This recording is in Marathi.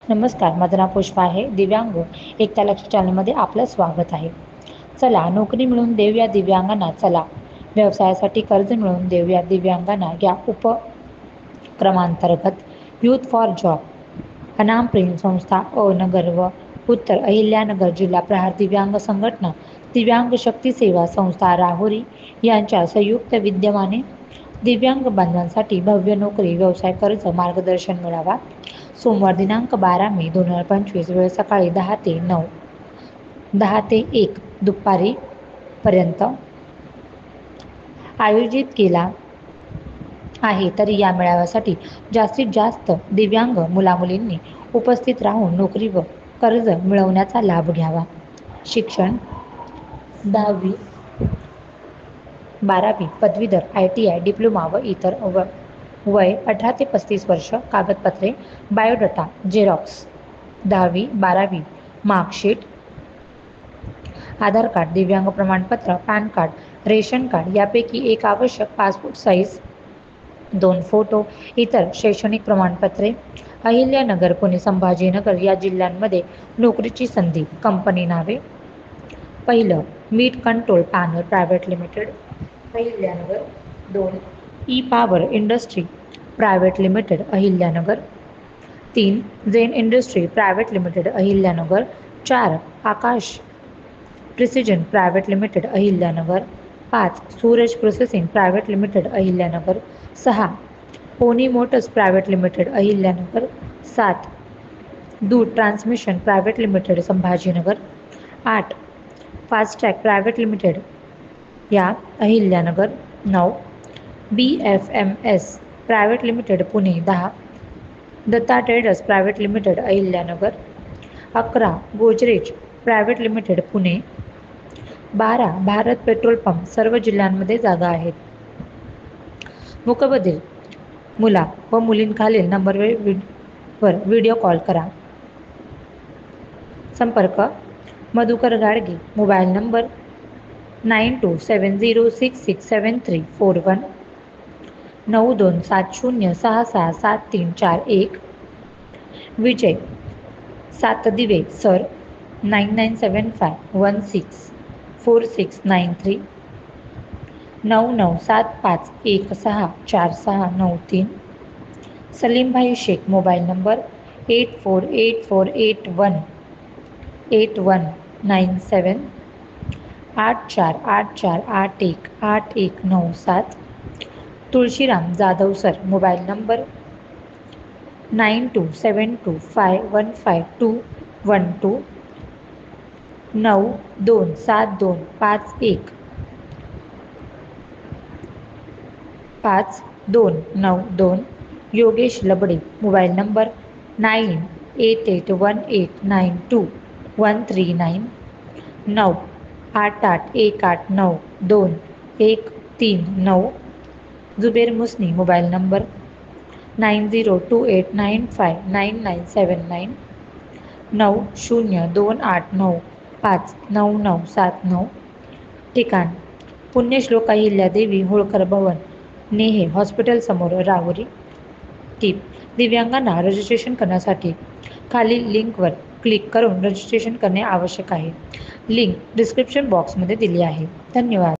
नमस्कार, माझं नाव पुष्पा आहे. दिव्यांग एकता लक्ष चॅनलमध्ये आपलं स्वागत आहे. चला नोकरी मिळवून देऊया दिव्यांगांना, चला व्यवसायासाठी कर्ज मिळवून देऊया दिव्यांगांना या उपक्रमांतर्गत यूथ फॉर जॉब, अनाम प्रेम संस्था नगर व उत्तर अहिल्यानगर जिल्हा प्रहार दिव्यांग संघटना, दिव्यांग शक्ती सेवा संस्था राहुरी यांच्या संयुक्त विद्यमाने दिव्यांग बांधवांसाठी भव्य नोकरी व्यवसाय कर्ज मार्गदर्शन मेळावा सोमवार दिनांक 12 मे 2025 वेळ सकाळी 10 ते 1 दुपारी पर्यंत आयोजित केला आहे. तर या मेळाव्यासाठी जास्तीत जास्त दिव्यांग मुलामुलींनी उपस्थित राहून नोकरी व कर्ज मिळवण्याचा लाभ घ्यावा. शिक्षण 10वी 12वी पदवीधर ITI डिप्लोमा व इतर वय 18 ते 35 वर्ष. कागदपत्रे बायोडाटा झेरॉक्स 10वी 12वी मार्कशीट, आधार कार्ड, दिव्यांग प्रमाणपत्र, पॅन कार्ड, रेशन कार्ड यापैकी एक आवश्यक, पासपोर्ट साईज 2 फोटो, इतर शैक्षणिक प्रमाणपत्रे. अहिल्यानगर, पुणे, संभाजीनगर या जिल्ह्यांमध्ये नोकरीची संधी. कंपनी नावे: पहिलं meet control panel private limited Ahilyanagar. 2 E power industry private limited Ahilyanagar. 3 Zen industry private limited Ahilyanagar. 4 Akash precision private limited Ahilyanagar. 5 Suraj processing private limited Ahilyanagar. 6 Pony motors private limited Ahilyanagar. 7 Dudh transmission private limited Sambhajinagar. 8 fastrack private limited या Ahilyanagar. 9 BFMS private limited Pune. 10 Datta traders private limited Ahilyanagar. 11 Godrej private limited Pune. 12 Bharat petrol pump. सर्व जिल्ह्यांमध्ये जागा आहेत. मूकबधीर मुला व मुलींखालील नंबरवर व्हिडिओ कॉल करा. संपर्क: Madhukar Gadge. Mobile number 9270667341 9270667341. Vijay Satdive sir 9975164693 9975164693. Salimbhai Shaikh. Mobile number 8484818197 8484818197. Tulshiram Jadhav sir. Mobile number 9272515212 92725292. Yogesh Labde. Mobile number 9881892139 9881892139. Zuber Musani. Mobile number 9028959979 9028959979. ठिकाण: पुण्यश्लोक अहिल्यादेवी होळकर भवन, नेहे हॉस्पिटल समोर, राहुरी. टिप: दिव्यांगांना रजिस्ट्रेशन करण्यासाठी खालील लिंकवर क्लिक करून रजिस्ट्रेशन करणे आवश्यक आहे. लिंक डिस्क्रिप्शन बॉक्समध्ये दिली आहे. धन्यवाद.